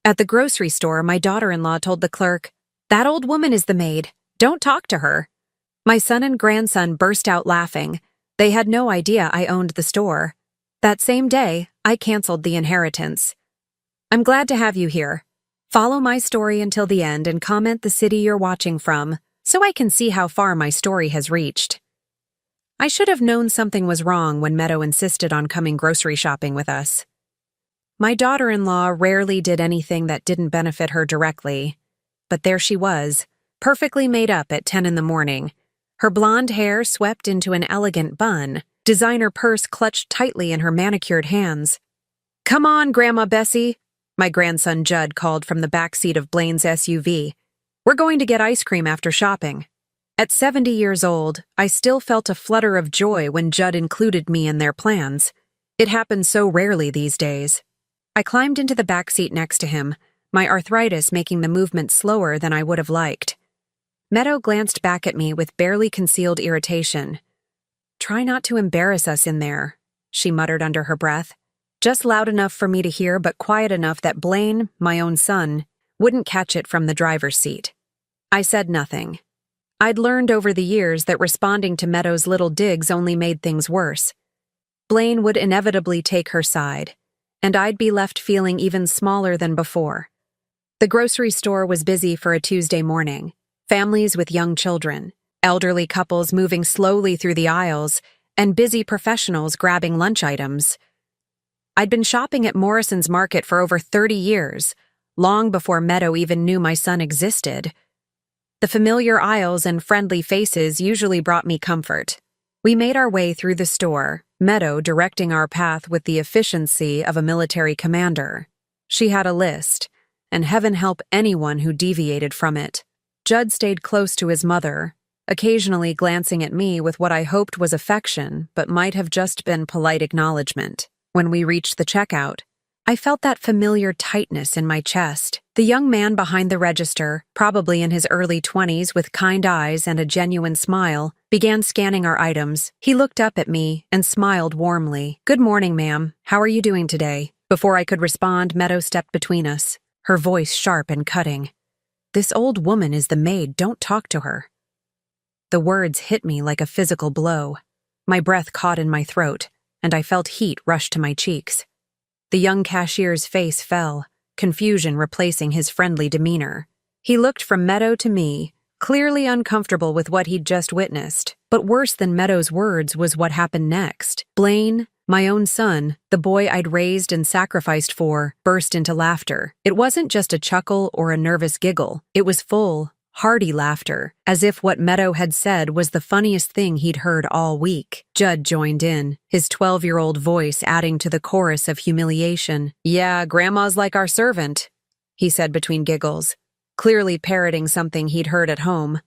At the grocery store, my daughter-in-law told the clerk, "That old woman is the maid. Don't talk to her." My son and grandson burst out laughing. They had no idea I owned the store. That same day, I canceled the inheritance. I'm glad to have you here. Follow my story until the end and comment the city you're watching from, so I can see how far my story has reached. I should have known something was wrong when Meadow insisted on coming grocery shopping with us. My daughter-in-law rarely did anything that didn't benefit her directly, but there she was, perfectly made up at 10 in the morning. Her blonde hair swept into an elegant bun, designer purse clutched tightly in her manicured hands. "Come on, Grandma Bessie," my grandson Judd called from the back seat of Blaine's SUV. "We're going to get ice cream after shopping." At 70 years old, I still felt a flutter of joy when Judd included me in their plans. It happens so rarely these days. I climbed into the back seat next to him, my arthritis making the movement slower than I would have liked. Meadow glanced back at me with barely concealed irritation. "Try not to embarrass us in there," she muttered under her breath. Just loud enough for me to hear, but quiet enough that Blaine, my own son, wouldn't catch it from the driver's seat. I said nothing. I'd learned over the years that responding to Meadow's little digs only made things worse. Blaine would inevitably take her side, and I'd be left feeling even smaller than before. The grocery store was busy for a Tuesday morning. Families with young children, elderly couples moving slowly through the aisles, and busy professionals grabbing lunch items. I'd been shopping at Morrison's Market for over 30 years, long before Meadow even knew my son existed. The familiar aisles and friendly faces usually brought me comfort. We made our way through the store, Meadow directing our path with the efficiency of a military commander. She had a list, and heaven help anyone who deviated from it. Judd stayed close to his mother, occasionally glancing at me with what I hoped was affection but might have just been polite acknowledgement. When we reached the checkout, I felt that familiar tightness in my chest. The young man behind the register, probably in his early 20s with kind eyes and a genuine smile, began scanning our items. He looked up at me and smiled warmly. "Good morning, ma'am. How are you doing today?" Before I could respond, Meadow stepped between us, her voice sharp and cutting. "This old woman is the maid. Don't talk to her." The words hit me like a physical blow. My breath caught in my throat, and I felt heat rush to my cheeks. The young cashier's face fell, confusion replacing his friendly demeanor. He looked from Meadow to me, clearly uncomfortable with what he'd just witnessed. But worse than Meadow's words was what happened next. Blaine, my own son, the boy I'd raised and sacrificed for, burst into laughter. It wasn't just a chuckle or a nervous giggle. It was full, hearty laughter, as if what Meadow had said was the funniest thing he'd heard all week. Judd joined in, his 12-year-old voice adding to the chorus of humiliation. "Yeah, Grandma's like our servant," he said between giggles, clearly parroting something he'd heard at home.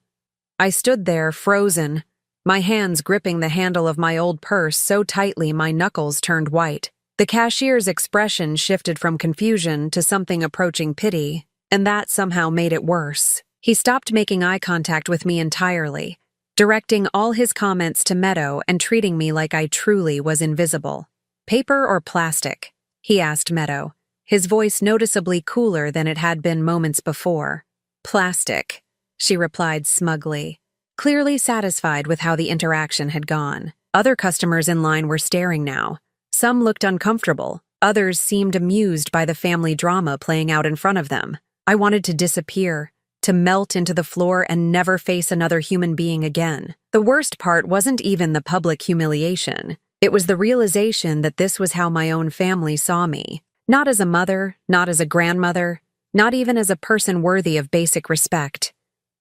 I stood there, frozen, my hands gripping the handle of my old purse so tightly my knuckles turned white. The cashier's expression shifted from confusion to something approaching pity, and that somehow made it worse. He stopped making eye contact with me entirely, directing all his comments to Meadow and treating me like I truly was invisible. "Paper or plastic?" he asked Meadow, his voice noticeably cooler than it had been moments before. "Plastic," she replied smugly, clearly satisfied with how the interaction had gone. Other customers in line were staring now. Some looked uncomfortable, others seemed amused by the family drama playing out in front of them. I wanted to disappear, to melt into the floor and never face another human being again. The worst part wasn't even the public humiliation. It was the realization that this was how my own family saw me. Not as a mother, not as a grandmother, not even as a person worthy of basic respect.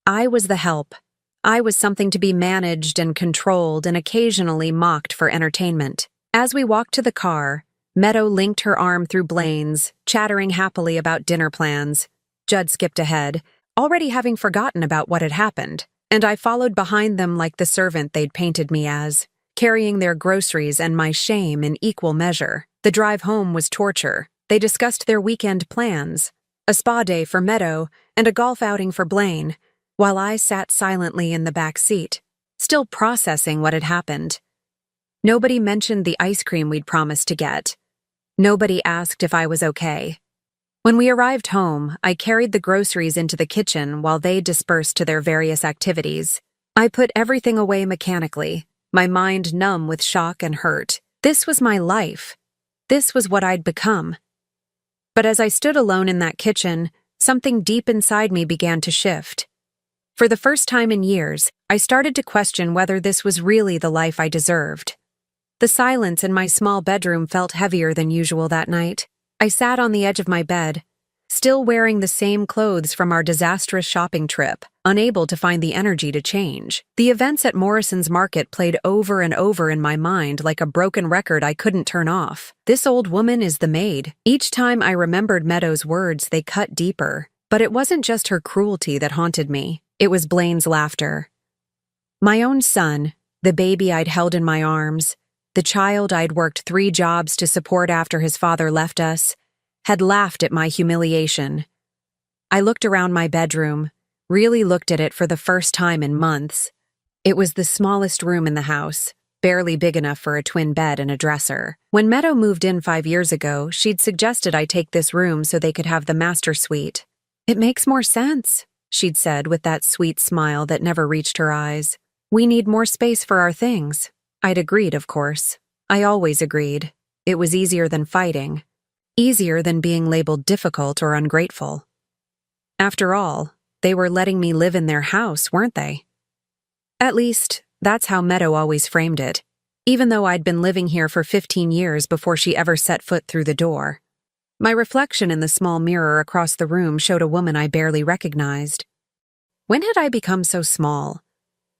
I was the help. I was something to be managed and controlled and occasionally mocked for entertainment. As we walked to the car, Meadow linked her arm through Blaine's, chattering happily about dinner plans. Judd skipped ahead, already having forgotten about what had happened, and I followed behind them like the servant they'd painted me as, carrying their groceries and my shame in equal measure. The drive home was torture. They discussed their weekend plans, a spa day for Meadow and a golf outing for Blaine, while I sat silently in the back seat, still processing what had happened. Nobody mentioned the ice cream we'd promised to get. Nobody asked if I was okay. When we arrived home, I carried the groceries into the kitchen while they dispersed to their various activities. I put everything away mechanically, my mind numb with shock and hurt. This was my life. This was what I'd become. But as I stood alone in that kitchen, something deep inside me began to shift. For the first time in years, I started to question whether this was really the life I deserved. The silence in my small bedroom felt heavier than usual that night. I sat on the edge of my bed, still wearing the same clothes from our disastrous shopping trip, unable to find the energy to change. The events at Morrison's Market played over and over in my mind like a broken record I couldn't turn off. This old woman is the maid. Each time I remembered Meadow's words, they cut deeper. But it wasn't just her cruelty that haunted me. It was Blaine's laughter. My own son, the baby I'd held in my arms, the child I'd worked 3 jobs to support after his father left us, had laughed at my humiliation. I looked around my bedroom, really looked at it for the first time in months. It was the smallest room in the house, barely big enough for a twin bed and a dresser. When Meadow moved in 5 years ago, she'd suggested I take this room so they could have the master suite. "It makes more sense," she'd said with that sweet smile that never reached her eyes. "We need more space for our things." I'd agreed, of course. I always agreed. It was easier than fighting. Easier than being labeled difficult or ungrateful. After all, they were letting me live in their house, weren't they? At least, that's how Meadow always framed it, even though I'd been living here for 15 years before she ever set foot through the door. My reflection in the small mirror across the room showed a woman I barely recognized. When had I become so small?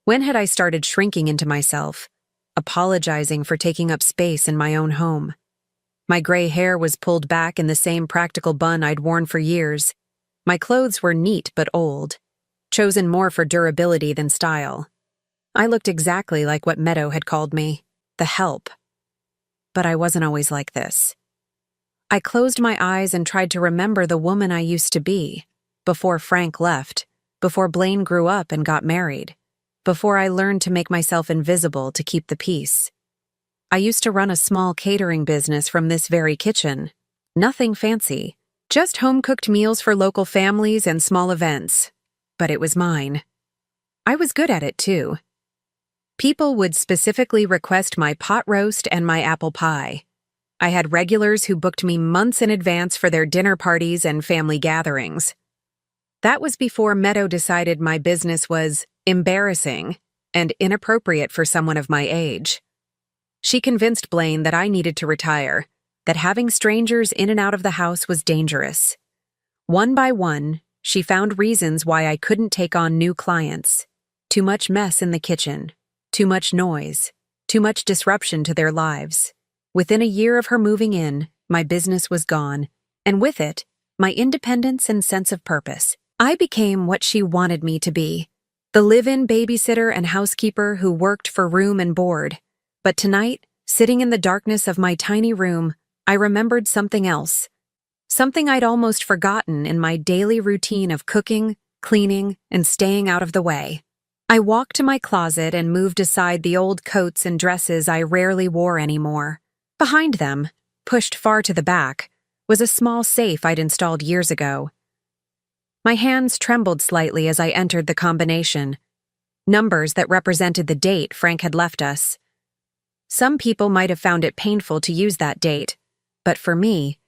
When had I started shrinking into myself, apologizing for taking up space in my own home? My gray hair was pulled back in the same practical bun I'd worn for years. My clothes were neat but old, chosen more for durability than style. I looked exactly like what Meadow had called me, the help. But I wasn't always like this. I closed my eyes and tried to remember the woman I used to be, before Frank left, before Blaine grew up and got married, before I learned to make myself invisible to keep the peace. I used to run a small catering business from this very kitchen. Nothing fancy, just home-cooked meals for local families and small events. But it was mine. I was good at it, too. People would specifically request my pot roast and my apple pie. I had regulars who booked me months in advance for their dinner parties and family gatherings. That was before Meadow decided my business was embarrassing and inappropriate for someone of my age. She convinced Blaine that I needed to retire, that having strangers in and out of the house was dangerous. One by one, she found reasons why I couldn't take on new clients. Too much mess in the kitchen, too much noise, too much disruption to their lives. Within a year of her moving in, my business was gone, and with it, my independence and sense of purpose. I became what she wanted me to be, the live-in babysitter and housekeeper who worked for room and board. But tonight, sitting in the darkness of my tiny room, I remembered something else. Something I'd almost forgotten in my daily routine of cooking, cleaning, and staying out of the way. I walked to my closet and moved aside the old coats and dresses I rarely wore anymore. Behind them, pushed far to the back, was a small safe I'd installed years ago. My hands trembled slightly as I entered the combination. Numbers that represented the date Frank had left us. Some people might have found it painful to use that date, but for me,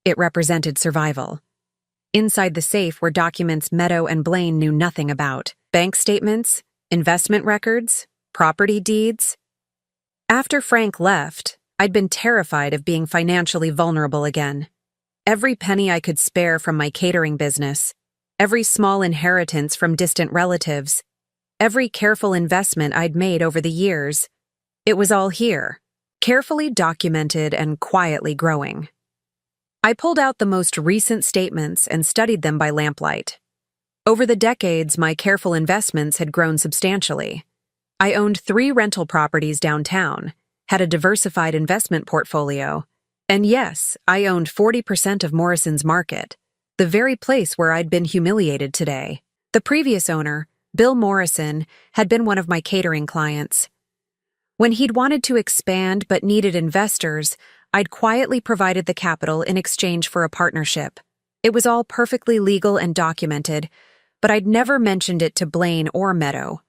it represented survival. Inside the safe were documents Meadow and Blaine knew nothing about. Bank statements, investment records, property deeds. After Frank left, I'd been terrified of being financially vulnerable again. Every penny I could spare from my catering business, every small inheritance from distant relatives, every careful investment I'd made over the years, it was all here, carefully documented and quietly growing. I pulled out the most recent statements and studied them by lamplight. Over the decades, my careful investments had grown substantially. I owned 3 rental properties downtown, had a diversified investment portfolio, and yes, I owned 40% of Morrison's Market, the very place where I'd been humiliated today. The previous owner, Bill Morrison, had been one of my catering clients. When he'd wanted to expand but needed investors, I'd quietly provided the capital in exchange for a partnership. It was all perfectly legal and documented, but I'd never mentioned it to Blaine or Meadow.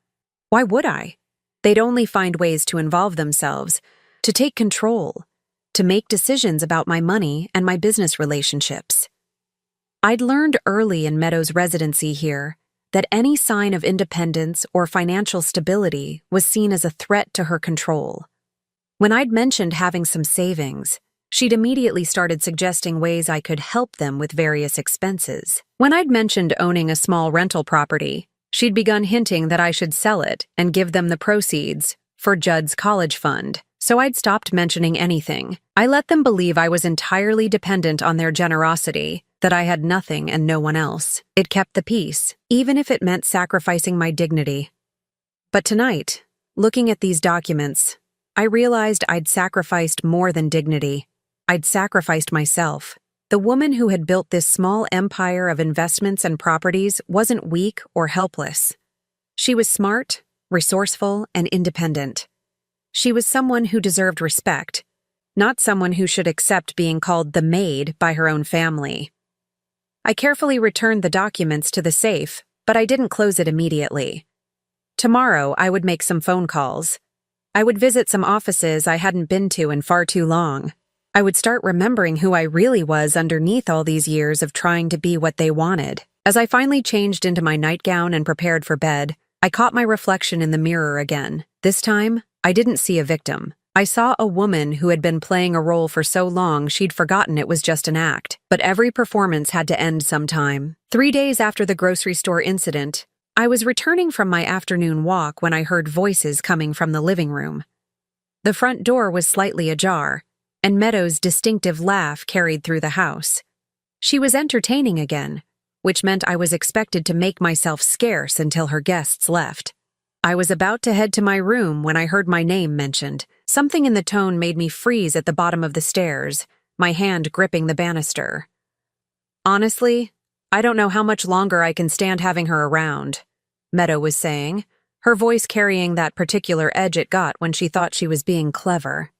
Why would I? They'd only find ways to involve themselves, to take control, to make decisions about my money and my business relationships. I'd learned early in Meadow's residency here that any sign of independence or financial stability was seen as a threat to her control. When I'd mentioned having some savings, she'd immediately started suggesting ways I could help them with various expenses. When I'd mentioned owning a small rental property, she'd begun hinting that I should sell it and give them the proceeds for Judd's college fund, so I'd stopped mentioning anything. I let them believe I was entirely dependent on their generosity, that I had nothing and no one else. It kept the peace, even if it meant sacrificing my dignity. But tonight, looking at these documents, I realized I'd sacrificed more than dignity. I'd sacrificed myself. The woman who had built this small empire of investments and properties wasn't weak or helpless. She was smart, resourceful, and independent. She was someone who deserved respect, not someone who should accept being called the maid by her own family. I carefully returned the documents to the safe, but I didn't close it immediately. Tomorrow, I would make some phone calls. I would visit some offices I hadn't been to in far too long. I would start remembering who I really was underneath all these years of trying to be what they wanted. As I finally changed into my nightgown and prepared for bed, I caught my reflection in the mirror again. This time, I didn't see a victim. I saw a woman who had been playing a role for so long she'd forgotten it was just an act. But every performance had to end sometime. 3 days after the grocery store incident, I was returning from my afternoon walk when I heard voices coming from the living room. The front door was slightly ajar, and Meadow's distinctive laugh carried through the house. She was entertaining again, which meant I was expected to make myself scarce until her guests left. I was about to head to my room when I heard my name mentioned. Something in the tone made me freeze at the bottom of the stairs, my hand gripping the banister. Honestly, I don't know how much longer I can stand having her around, Meadow was saying, her voice carrying that particular edge it got when she thought she was being clever.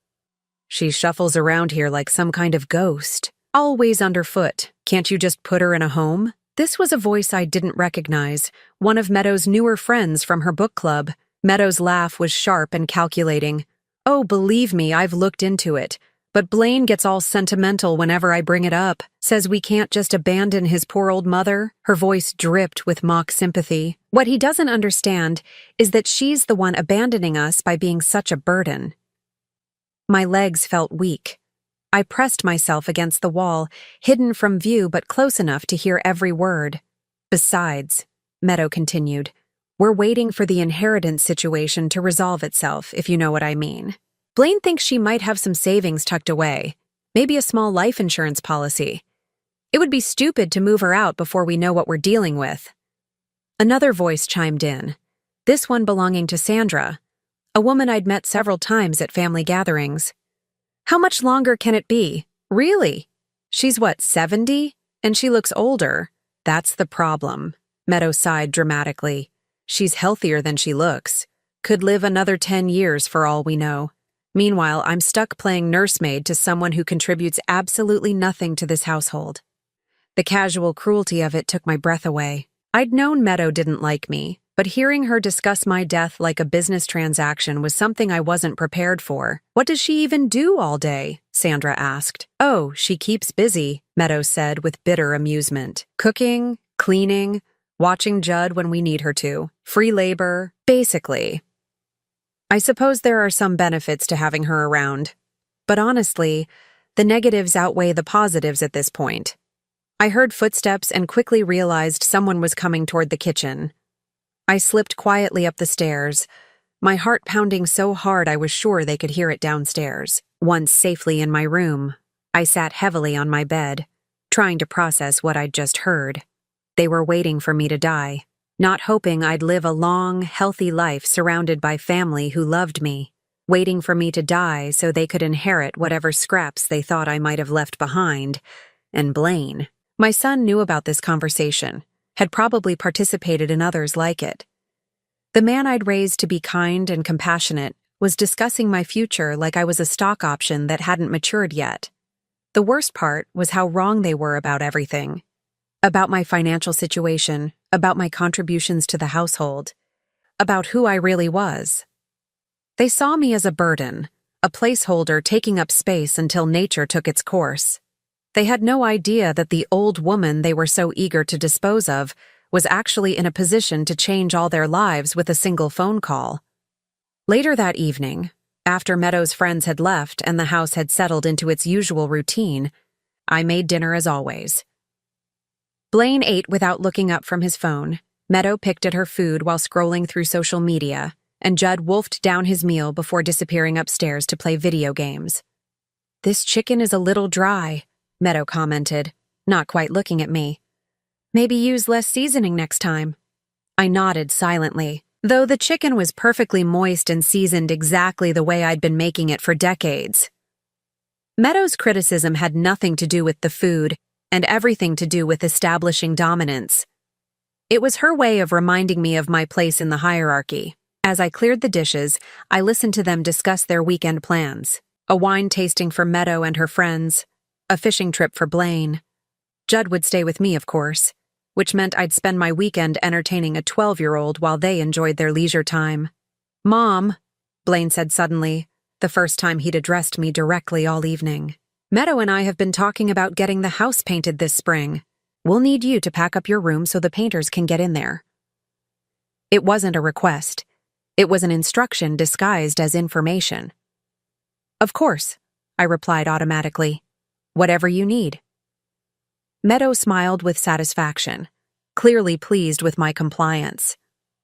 She shuffles around here like some kind of ghost, always underfoot. Can't you just put her in a home? This was a voice I didn't recognize, one of Meadow's newer friends from her book club. Meadow's laugh was sharp and calculating. Oh, believe me, I've looked into it. But Blaine gets all sentimental whenever I bring it up, says we can't just abandon his poor old mother. Her voice dripped with mock sympathy. What he doesn't understand is that she's the one abandoning us by being such a burden. My legs felt weak. I pressed myself against the wall, hidden from view but close enough to hear every word. Besides, Meadow continued, we're waiting for the inheritance situation to resolve itself, if you know what I mean. Blaine thinks she might have some savings tucked away, maybe a small life insurance policy. It would be stupid to move her out before we know what we're dealing with. Another voice chimed in, this one belonging to Sandra, a woman I'd met several times at family gatherings. How much longer can it be? Really? She's what, 70? And she looks older. That's the problem. Meadow sighed dramatically. She's healthier than she looks. Could live another 10 years for all we know. Meanwhile, I'm stuck playing nursemaid to someone who contributes absolutely nothing to this household. The casual cruelty of it took my breath away. I'd known Meadow didn't like me, but hearing her discuss my death like a business transaction was something I wasn't prepared for. What does she even do all day? Sandra asked. Oh, she keeps busy, Meadow said with bitter amusement. Cooking, cleaning, watching Judd when we need her to. Free labor, basically. I suppose there are some benefits to having her around. But honestly, the negatives outweigh the positives at this point. I heard footsteps and quickly realized someone was coming toward the kitchen. I slipped quietly up the stairs, my heart pounding so hard I was sure they could hear it downstairs. Once safely in my room, I sat heavily on my bed, trying to process what I'd just heard. They were waiting for me to die, not hoping I'd live a long, healthy life surrounded by family who loved me, waiting for me to die so they could inherit whatever scraps they thought I might have left behind. And Blaine. My son knew about this conversation, had probably participated in others like it. The man I'd raised to be kind and compassionate was discussing my future like I was a stock option that hadn't matured yet. The worst part was how wrong they were about everything. about my financial situation, about my contributions to the household, about who I really was. They saw me as a burden, a placeholder taking up space until nature took its course. They had no idea that the old woman they were so eager to dispose of was actually in a position to change all their lives with a single phone call. Later that evening, after Meadow's friends had left and the house had settled into its usual routine, I made dinner as always. Blaine ate without looking up from his phone. Meadow picked at her food while scrolling through social media, and Judd wolfed down his meal before disappearing upstairs to play video games. "This chicken is a little dry," Meadow commented, not quite looking at me. "Maybe use less seasoning next time." I nodded silently, though the chicken was perfectly moist and seasoned exactly the way I'd been making it for decades. Meadow's criticism had nothing to do with the food and everything to do with establishing dominance. It was her way of reminding me of my place in the hierarchy. As I cleared the dishes, I listened to them discuss their weekend plans: a wine tasting for Meadow and her friends, a fishing trip for Blaine. Judd would stay with me, of course, which meant I'd spend my weekend entertaining a 12-year-old while they enjoyed their leisure time. "Mom," Blaine said suddenly, the first time he'd addressed me directly all evening. "Meadow and I have been talking about getting the house painted this spring. We'll need you to pack up your room so the painters can get in there." It wasn't a request. It was an instruction disguised as information. "Of course," I replied automatically. "Whatever you need." Meadow smiled with satisfaction, clearly pleased with my compliance.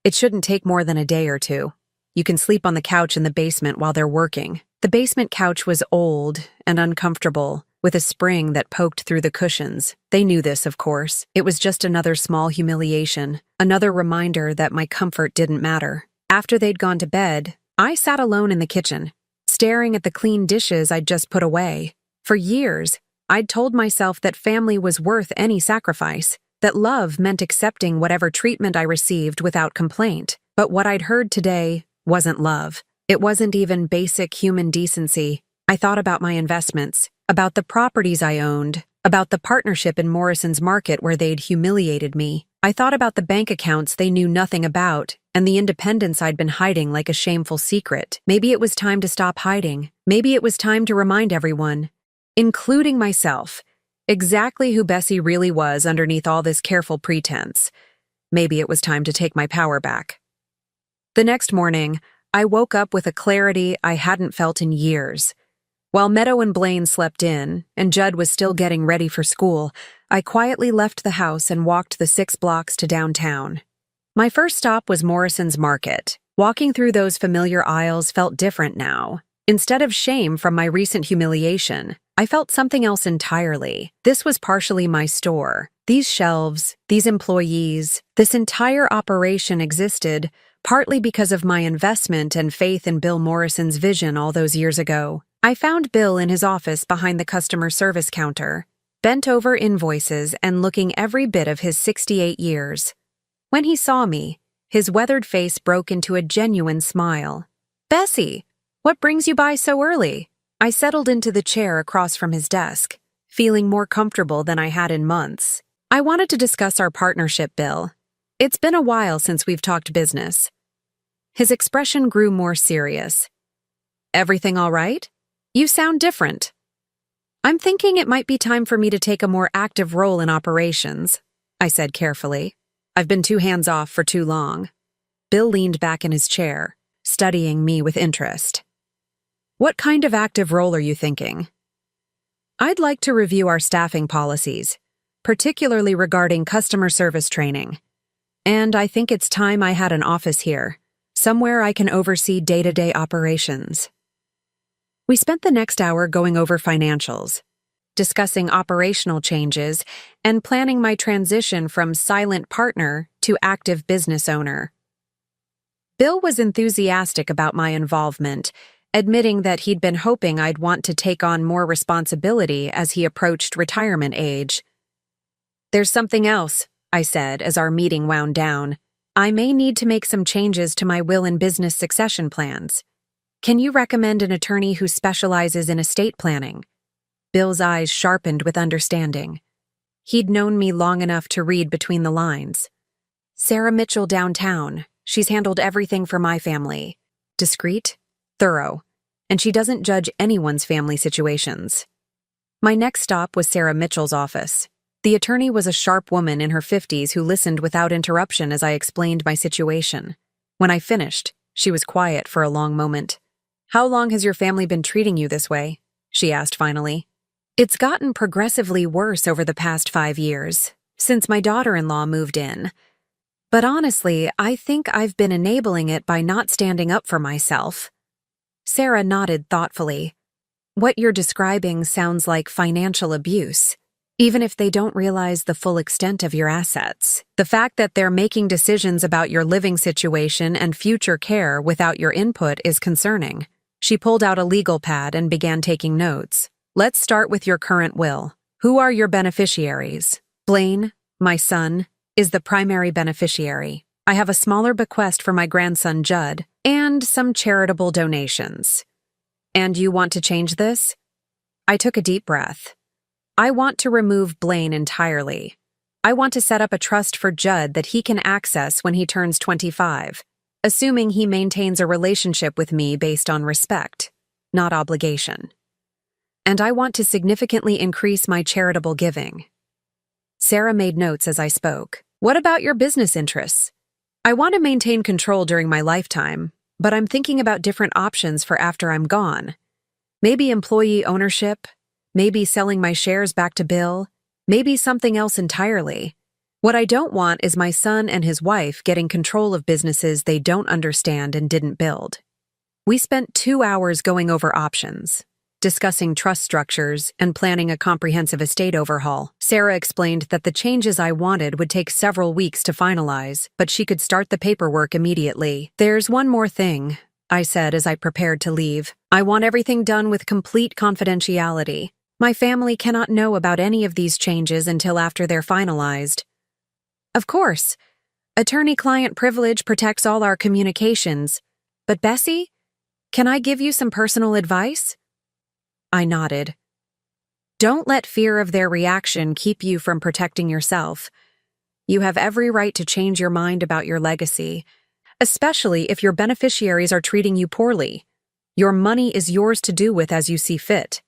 "It shouldn't take more than a day or two. You can sleep on the couch in the basement while they're working." The basement couch was old and uncomfortable, with a spring that poked through the cushions. They knew this, of course. It was just another small humiliation, another reminder that my comfort didn't matter. After they'd gone to bed, I sat alone in the kitchen, staring at the clean dishes I'd just put away. For years, I'd told myself that family was worth any sacrifice, that love meant accepting whatever treatment I received without complaint. But what I'd heard today wasn't love. It wasn't even basic human decency. I thought about my investments, about the properties I owned, about the partnership in Morrison's Market where they'd humiliated me. I thought about the bank accounts they knew nothing about and the independence I'd been hiding like a shameful secret. Maybe it was time to stop hiding. Maybe it was time to remind everyone, including myself, exactly who Bessie really was underneath all this careful pretense. Maybe it was time to take my power back. The next morning, I woke up with a clarity I hadn't felt in years. While Meadow and Blaine slept in, and Judd was still getting ready for school, I quietly left the house and walked the 6 blocks to downtown. My first stop was Morrison's Market. Walking through those familiar aisles felt different now. Instead of shame from my recent humiliation, I felt something else entirely. This was partially my store. These shelves, these employees, this entire operation existed partly because of my investment and faith in Bill Morrison's vision all those years ago. I found Bill in his office behind the customer service counter, bent over invoices and looking every bit of his 68 years. When he saw me, his weathered face broke into a genuine smile. "Bessie, what brings you by so early?" I settled into the chair across from his desk, feeling more comfortable than I had in months. "I wanted to discuss our partnership, Bill. It's been a while since we've talked business." His expression grew more serious. "Everything all right? You sound different." "I'm thinking it might be time for me to take a more active role in operations," I said carefully. "I've been too hands-off for too long." Bill leaned back in his chair, studying me with interest. "What kind of active role are you thinking?" "I'd like to review our staffing policies, particularly regarding customer service training. And I think it's time I had an office here, somewhere I can oversee day-to-day operations." We spent the next hour going over financials, discussing operational changes, and planning my transition from silent partner to active business owner. Bill was enthusiastic about my involvement, admitting that he'd been hoping I'd want to take on more responsibility as he approached retirement age. "There's something else," I said as our meeting wound down. "I may need to make some changes to my will and business succession plans. Can you recommend an attorney who specializes in estate planning?" Bill's eyes sharpened with understanding. He'd known me long enough to read between the lines. Sarah Mitchell downtown. She's handled everything for my family. Discreet, thorough, and she doesn't judge anyone's family situations. My next stop was Sarah Mitchell's office. The attorney was a sharp woman in her 50s who listened without interruption as I explained my situation. When I finished, she was quiet for a long moment. "How long has your family been treating you this way?" she asked finally. "It's gotten progressively worse over the past 5 years, since my daughter-in-law moved in. But honestly, I think I've been enabling it by not standing up for myself." Sarah nodded thoughtfully. "What you're describing sounds like financial abuse, even if they don't realize the full extent of your assets. The fact that they're making decisions about your living situation and future care without your input is concerning." She pulled out a legal pad and began taking notes. "Let's start with your current will. Who are your beneficiaries?" "Blaine, my son, is the primary beneficiary. I have a smaller bequest for my grandson Judd, and some charitable donations." "And you want to change this?" I took a deep breath. "I want to remove Blaine entirely. I want to set up a trust for Judd that he can access when he turns 25, assuming he maintains a relationship with me based on respect, not obligation. And I want to significantly increase my charitable giving." Sarah made notes as I spoke. "What about your business interests?" "I want to maintain control during my lifetime, but I'm thinking about different options for after I'm gone. Maybe employee ownership, maybe selling my shares back to Bill, maybe something else entirely. What I don't want is my son and his wife getting control of businesses they don't understand and didn't build." We spent 2 hours going over options, discussing trust structures and planning a comprehensive estate overhaul. Sarah explained that the changes I wanted would take several weeks to finalize, but she could start the paperwork immediately. "There's one more thing," I said as I prepared to leave. "I want everything done with complete confidentiality. My family cannot know about any of these changes until after they're finalized." "Of course. Attorney-client privilege protects all our communications. But Bessie, can I give you some personal advice?" I nodded. "Don't let fear of their reaction keep you from protecting yourself. You have every right to change your mind about your legacy, especially if your beneficiaries are treating you poorly. Your money is yours to do with as you see fit."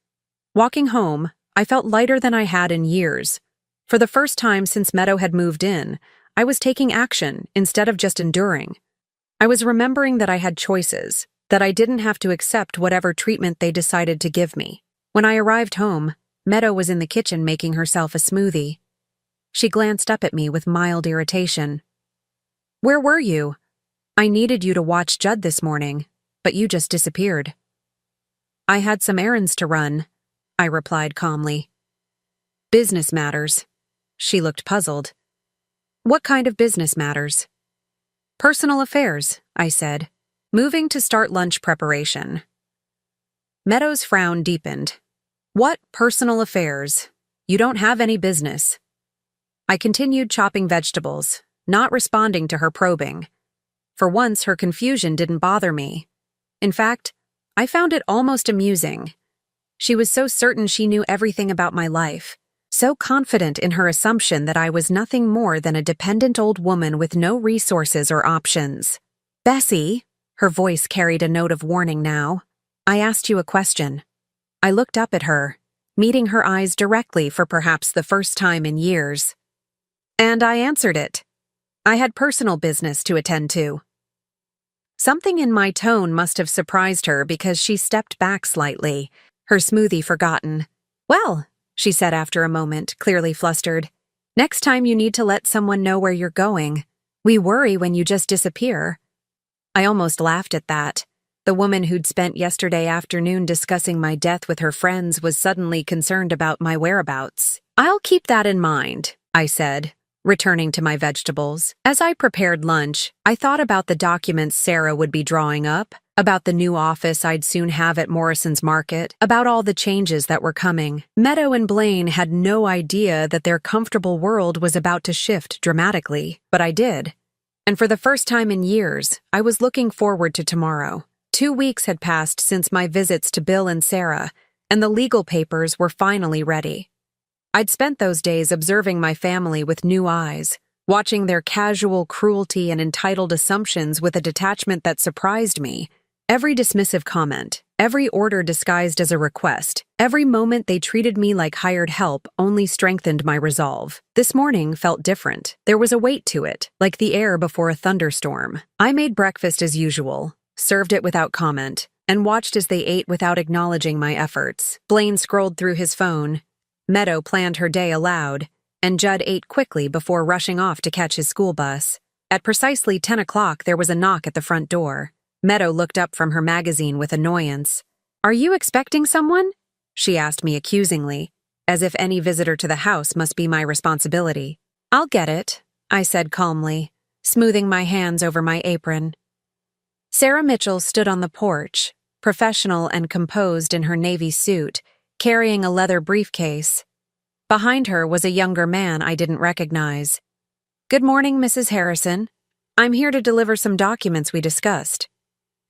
Walking home, I felt lighter than I had in years. For the first time since Meadow had moved in, I was taking action instead of just enduring. I was remembering that I had choices, that I didn't have to accept whatever treatment they decided to give me. When I arrived home, Meadow was in the kitchen making herself a smoothie. She glanced up at me with mild irritation. "Where were you? I needed you to watch Judd this morning, but you just disappeared." "I had some errands to run," I replied calmly. "Business matters." She looked puzzled. "What kind of business matters?" "Personal affairs," I said, moving to start lunch preparation. Meadow's frown deepened. "What personal affairs? You don't have any business." I continued chopping vegetables, not responding to her probing. For once, her confusion didn't bother me. In fact, I found it almost amusing. She was so certain she knew everything about my life, so confident in her assumption that I was nothing more than a dependent old woman with no resources or options. "Bessie," her voice carried a note of warning now, "I asked you a question." I looked up at her, meeting her eyes directly for perhaps the first time in years. And I answered it. I had personal business to attend to. Something in my tone must have surprised her because she stepped back slightly, her smoothie forgotten. "Well," she said after a moment, clearly flustered, "next time you need to let someone know where you're going. We worry when you just disappear." I almost laughed at that. The woman who'd spent yesterday afternoon discussing my death with her friends was suddenly concerned about my whereabouts. "I'll keep that in mind," I said, returning to my vegetables. As I prepared lunch, I thought about the documents Sarah would be drawing up, about the new office I'd soon have at Morrison's Market, about all the changes that were coming. Meadow and Blaine had no idea that their comfortable world was about to shift dramatically, but I did. And for the first time in years, I was looking forward to tomorrow. 2 weeks had passed since my visits to Bill and Sarah, and the legal papers were finally ready. I'd spent those days observing my family with new eyes, watching their casual cruelty and entitled assumptions with a detachment that surprised me. Every dismissive comment, every order disguised as a request, every moment they treated me like hired help only strengthened my resolve. This morning felt different. There was a weight to it, like the air before a thunderstorm. I made breakfast as usual, served it without comment, and watched as they ate without acknowledging my efforts. Blaine scrolled through his phone. Meadow planned her day aloud, and Judd ate quickly before rushing off to catch his school bus. At precisely 10 o'clock, there was a knock at the front door. Meadow looked up from her magazine with annoyance. "Are you expecting someone?" she asked me accusingly, as if any visitor to the house must be my responsibility. "I'll get it," I said calmly, smoothing my hands over my apron. Sarah Mitchell stood on the porch, professional and composed in her navy suit, carrying a leather briefcase. Behind her was a younger man I didn't recognize. "Good morning, Mrs. Harrison. I'm here to deliver some documents we discussed."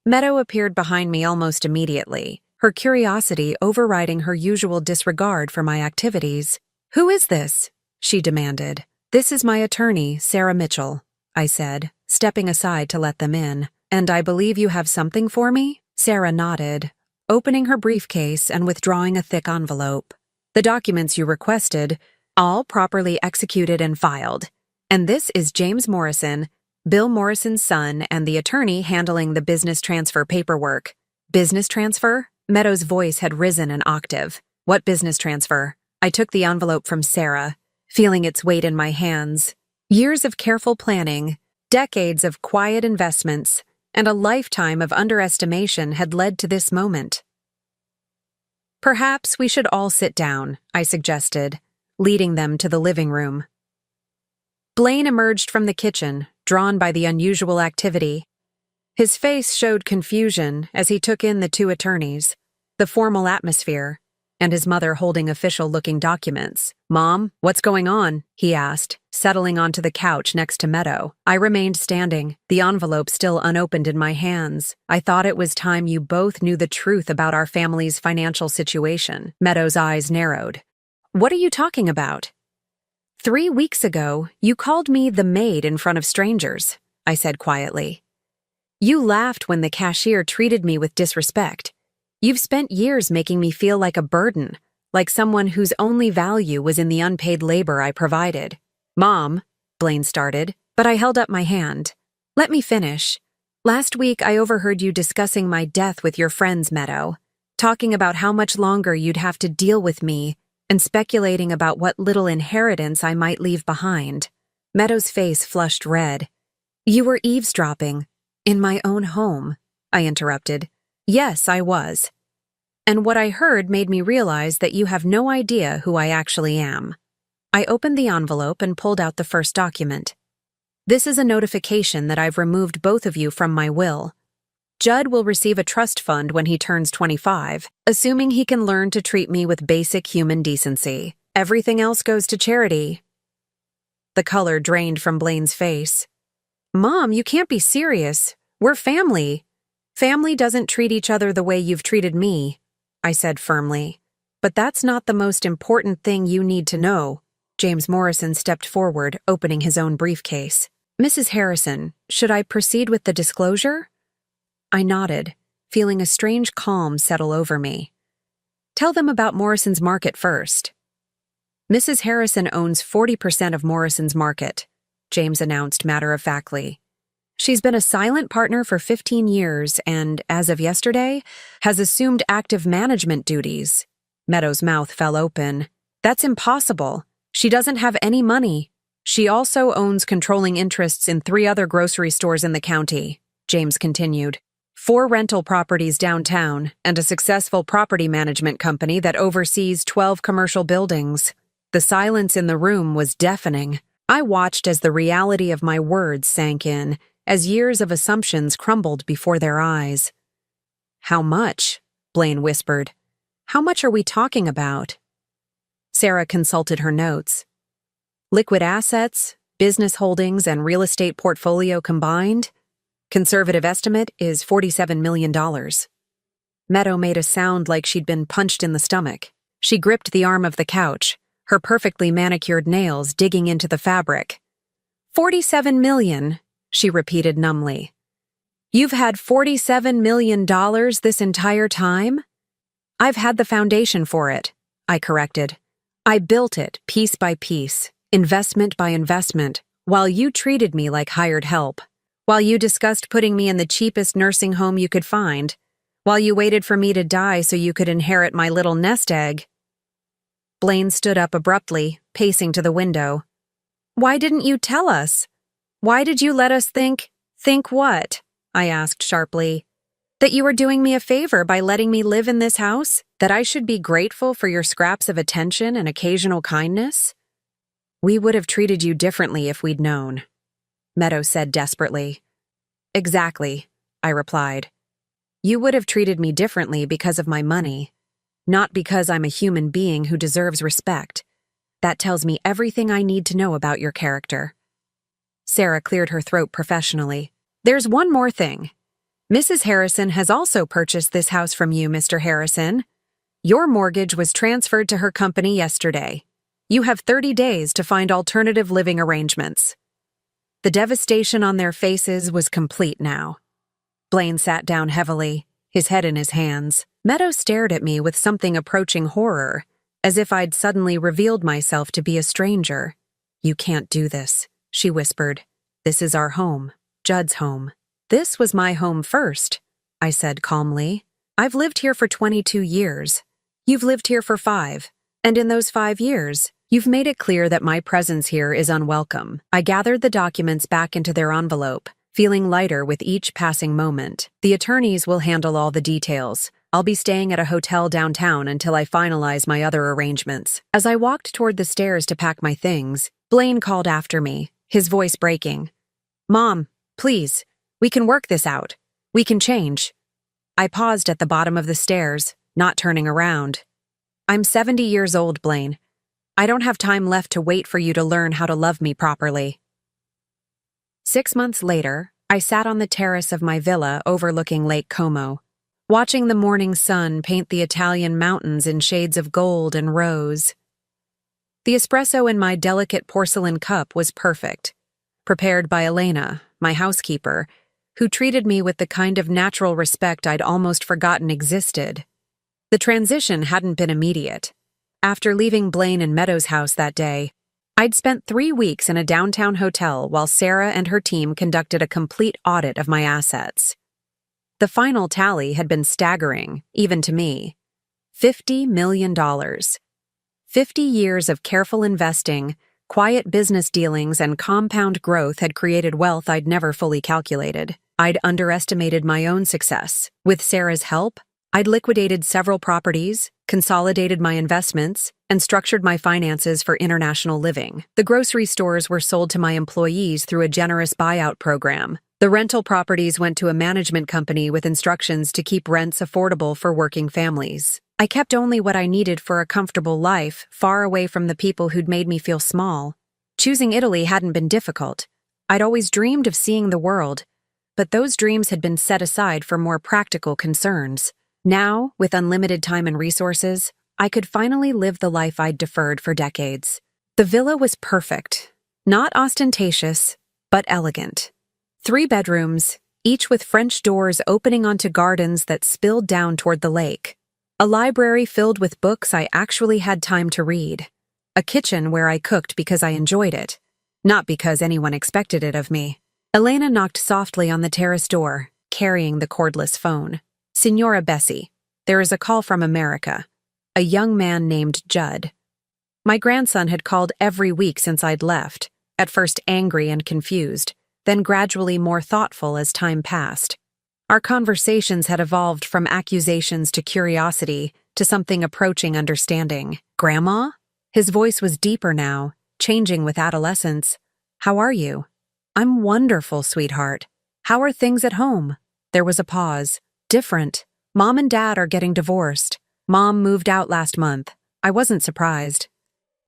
Meadow appeared behind me almost immediately, her curiosity overriding her usual disregard for my activities. "Who is this?" she demanded. "This is my attorney, Sarah Mitchell," I said, stepping aside to let them in. "And I believe you have something for me?" Sarah nodded, opening her briefcase and withdrawing a thick envelope. "The documents you requested, all properly executed and filed. And this is James Morrison, Bill Morrison's son, and the attorney handling the business transfer paperwork." "Business transfer?" Meadow's voice had risen an octave. "What business transfer?" I took the envelope from Sarah, feeling its weight in my hands. Years of careful planning, decades of quiet investments, and a lifetime of underestimation had led to this moment. "Perhaps we should all sit down," I suggested, leading them to the living room. Blaine emerged from the kitchen, drawn by the unusual activity. His face showed confusion as he took in the two attorneys, the formal atmosphere, and his mother holding official-looking documents. "Mom, what's going on?" he asked, settling onto the couch next to Meadow. I remained standing, the envelope still unopened in my hands. "I thought it was time you both knew the truth about our family's financial situation." Meadow's eyes narrowed. "What are you talking about?" 3 weeks ago, you called me the maid in front of strangers," I said quietly. "You laughed when the cashier treated me with disrespect. You've spent years making me feel like a burden, like someone whose only value was in the unpaid labor I provided." "Mom," Blaine started, but I held up my hand. "Let me finish. Last week I overheard you discussing my death with your friends, Meadow, talking about how much longer you'd have to deal with me, and speculating about what little inheritance I might leave behind." Meadow's face flushed red. "You were eavesdropping. In my own home," I interrupted. "Yes, I was. And what I heard made me realize that you have no idea who I actually am." I opened the envelope and pulled out the first document. "This is a notification that I've removed both of you from my will. Judd will receive a trust fund when he turns 25, assuming he can learn to treat me with basic human decency. Everything else goes to charity." The color drained from Blaine's face. "Mom, you can't be serious. We're family." "Family doesn't treat each other the way you've treated me," I said firmly. "But that's not the most important thing you need to know." James Morrison stepped forward, opening his own briefcase. "Mrs. Harrison, should I proceed with the disclosure?" I nodded, feeling a strange calm settle over me. "Tell them about Morrison's Market first." "Mrs. Harrison owns 40% of Morrison's Market," James announced matter-of-factly. "She's been a silent partner for 15 years and, as of yesterday, has assumed active management duties." Meadow's mouth fell open. "That's impossible. She doesn't have any money. She also owns controlling interests in 3 other grocery stores in the county," James continued. 4 rental properties downtown, and a successful property management company that oversees 12 commercial buildings. The silence in the room was deafening. I watched as the reality of my words sank in, as years of assumptions crumbled before their eyes. "How much?" Blaine whispered. "How much are we talking about?" Sarah consulted her notes. "Liquid assets, business holdings, and real estate portfolio combined? Conservative estimate is $47 million. Meadow made a sound like she'd been punched in the stomach. She gripped the arm of the couch, her perfectly manicured nails digging into the fabric. 47 million, she repeated numbly. You've had $47 million this entire time? I've had the foundation for it, I corrected. I built it piece by piece, investment by investment, while you treated me like hired help. While you discussed putting me in the cheapest nursing home you could find. While you waited for me to die so you could inherit my little nest egg. Blaine stood up abruptly, pacing to the window. Why didn't you tell us? Why did you let us think what? I asked sharply. That you were doing me a favor by letting me live in this house? That I should be grateful for your scraps of attention and occasional kindness? We would have treated you differently if we'd known, Meadow said desperately. Exactly, I replied. You would have treated me differently because of my money, not because I'm a human being who deserves respect. That tells me everything I need to know about your character. Sarah cleared her throat professionally. There's one more thing. Mrs. Harrison has also purchased this house from you, Mr. Harrison. Your mortgage was transferred to her company yesterday. You have 30 days to find alternative living arrangements. The devastation on their faces was complete now. Blaine sat down heavily, his head in his hands. Meadow stared at me with something approaching horror, as if I'd suddenly revealed myself to be a stranger. You can't do this, she whispered. This is our home, Judd's home. This was my home first, I said calmly. I've lived here for 22 years. You've lived here for 5, and in those 5 years, you've made it clear that my presence here is unwelcome. I gathered the documents back into their envelope, feeling lighter with each passing moment. The attorneys will handle all the details. I'll be staying at a hotel downtown until I finalize my other arrangements. As I walked toward the stairs to pack my things, Blaine called after me, his voice breaking. Mom, please. We can work this out. We can change. I paused at the bottom of the stairs, not turning around. I'm 70 years old, Blaine. I don't have time left to wait for you to learn how to love me properly. 6 months later, I sat on the terrace of my villa overlooking Lake Como, watching the morning sun paint the Italian mountains in shades of gold and rose. The espresso in my delicate porcelain cup was perfect, prepared by Elena, my housekeeper, who treated me with the kind of natural respect I'd almost forgotten existed. The transition hadn't been immediate. After leaving Blaine and Meadow's house that day, I'd spent 3 weeks in a downtown hotel while Sarah and her team conducted a complete audit of my assets. The final tally had been staggering, even to me. $50 million. 50 years of careful investing, quiet business dealings, and compound growth had created wealth I'd never fully calculated. I'd underestimated my own success. With Sarah's help, I'd liquidated several properties, consolidated my investments, and structured my finances for international living. The grocery stores were sold to my employees through a generous buyout program. The rental properties went to a management company with instructions to keep rents affordable for working families. I kept only what I needed for a comfortable life, far away from the people who'd made me feel small. Choosing Italy hadn't been difficult. I'd always dreamed of seeing the world, but those dreams had been set aside for more practical concerns. Now, with unlimited time and resources, I could finally live the life I'd deferred for decades. The villa was perfect. Not ostentatious, but elegant. 3 bedrooms, each with French doors opening onto gardens that spilled down toward the lake. A library filled with books I actually had time to read. A kitchen where I cooked because I enjoyed it, not because anyone expected it of me. Elena knocked softly on the terrace door, carrying the cordless phone. Signora Bessie, there is a call from America. A young man named Judd. My grandson had called every week since I'd left, at first angry and confused, then gradually more thoughtful as time passed. Our conversations had evolved from accusations to curiosity to something approaching understanding. Grandma? His voice was deeper now, changing with adolescence. How are you? I'm wonderful, sweetheart. How are things at home? There was a pause. Different. Mom and Dad are getting divorced. Mom moved out last month. I wasn't surprised.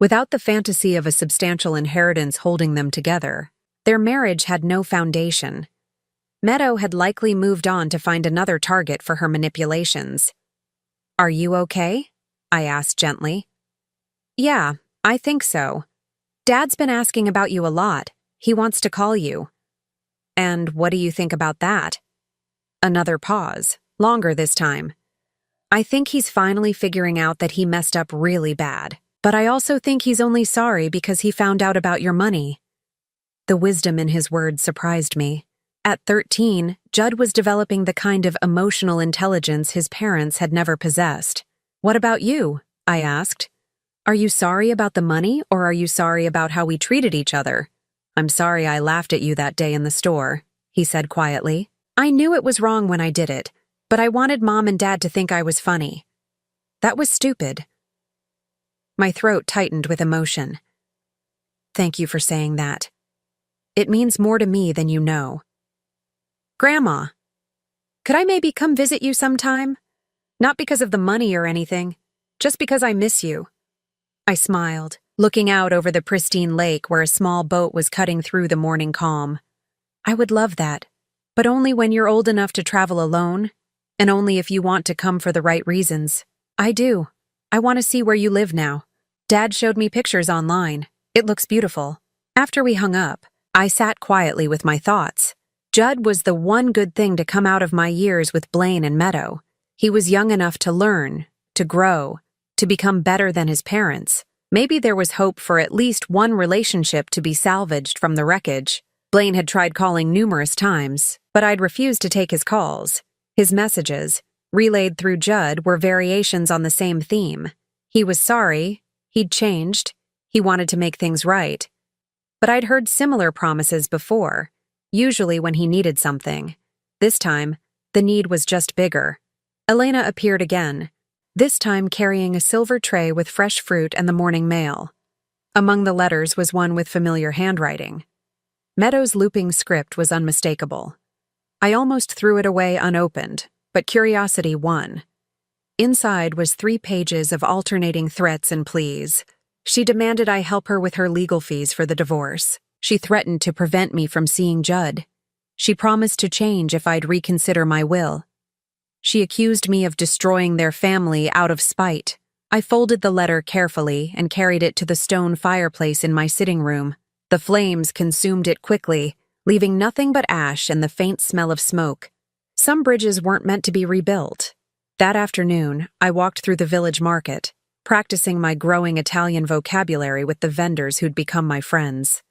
Without the fantasy of a substantial inheritance holding them together, their marriage had no foundation. Meadow had likely moved on to find another target for her manipulations. Are you okay? I asked gently. Yeah, I think so. Dad's been asking about you a lot. He wants to call you. And what do you think about that? Another pause, longer this time. I think he's finally figuring out that he messed up really bad. But I also think he's only sorry because he found out about your money. The wisdom in his words surprised me. At 13, Judd was developing the kind of emotional intelligence his parents had never possessed. What about you? I asked. Are you sorry about the money, or are you sorry about how we treated each other? I'm sorry I laughed at you that day in the store, he said quietly. I knew it was wrong when I did it, but I wanted Mom and Dad to think I was funny. That was stupid. My throat tightened with emotion. Thank you for saying that. It means more to me than you know. Grandma, could I maybe come visit you sometime? Not because of the money or anything, just because I miss you. I smiled, looking out over the pristine lake where a small boat was cutting through the morning calm. I would love that, but only when you're old enough to travel alone, and only if you want to come for the right reasons. I do. I want to see where you live now. Dad showed me pictures online. It looks beautiful. After we hung up, I sat quietly with my thoughts. Judd was the one good thing to come out of my years with Blaine and Meadow. He was young enough to learn, to grow, to become better than his parents. Maybe there was hope for at least one relationship to be salvaged from the wreckage. Blaine had tried calling numerous times, but I'd refused to take his calls. His messages, relayed through Judd, were variations on the same theme. He was sorry, he'd changed, he wanted to make things right. But I'd heard similar promises before, usually when he needed something. This time, the need was just bigger. Elena appeared again, this time carrying a silver tray with fresh fruit and the morning mail. Among the letters was one with familiar handwriting. Meadow's looping script was unmistakable. I almost threw it away unopened, but curiosity won. Inside was 3 pages of alternating threats and pleas. She demanded I help her with her legal fees for the divorce. She threatened to prevent me from seeing Judd. She promised to change if I'd reconsider my will. She accused me of destroying their family out of spite. I folded the letter carefully and carried it to the stone fireplace in my sitting room. The flames consumed it quickly, leaving nothing but ash and the faint smell of smoke. Some bridges weren't meant to be rebuilt. That afternoon, I walked through the village market, practicing my growing Italian vocabulary with the vendors who'd become my friends.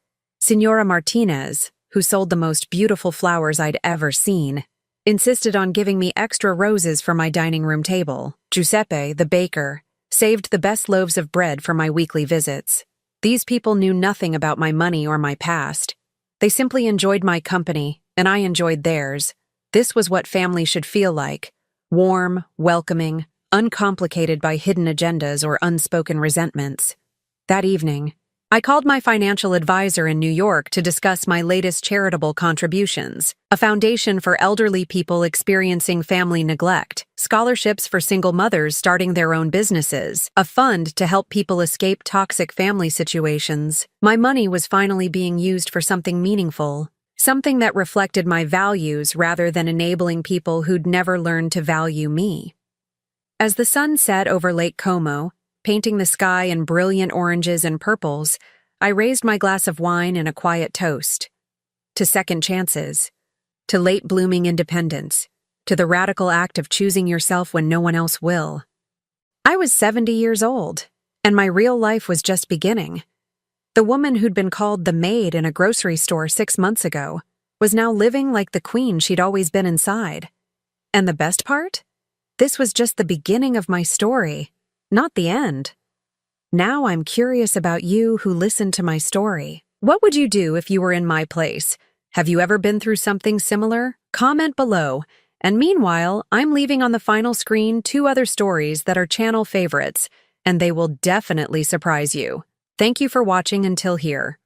Signora Martinez, who sold the most beautiful flowers I'd ever seen, insisted on giving me extra roses for my dining room table. Giuseppe, the baker, saved the best loaves of bread for my weekly visits. These people knew nothing about my money or my past. They simply enjoyed my company, and I enjoyed theirs. This was what family should feel like: warm, welcoming, uncomplicated by hidden agendas or unspoken resentments. That evening, I called my financial advisor in New York to discuss my latest charitable contributions: a foundation for elderly people experiencing family neglect, scholarships for single mothers starting their own businesses, a fund to help people escape toxic family situations. My money was finally being used for something meaningful, something that reflected my values rather than enabling people who'd never learned to value me. As the sun set over Lake Como, painting the sky in brilliant oranges and purples, I raised my glass of wine in a quiet toast. To second chances, to late-blooming independence, to the radical act of choosing yourself when no one else will. I was 70 years old, and my real life was just beginning. The woman who'd been called the maid in a grocery store 6 months ago was now living like the queen she'd always been inside. And the best part? This was just the beginning of my story, not the end. Now I'm curious about you who listened to my story. What would you do if you were in my place? Have you ever been through something similar? Comment below. And meanwhile, I'm leaving on the final screen 2 other stories that are channel favorites, and they will definitely surprise you. Thank you for watching until here.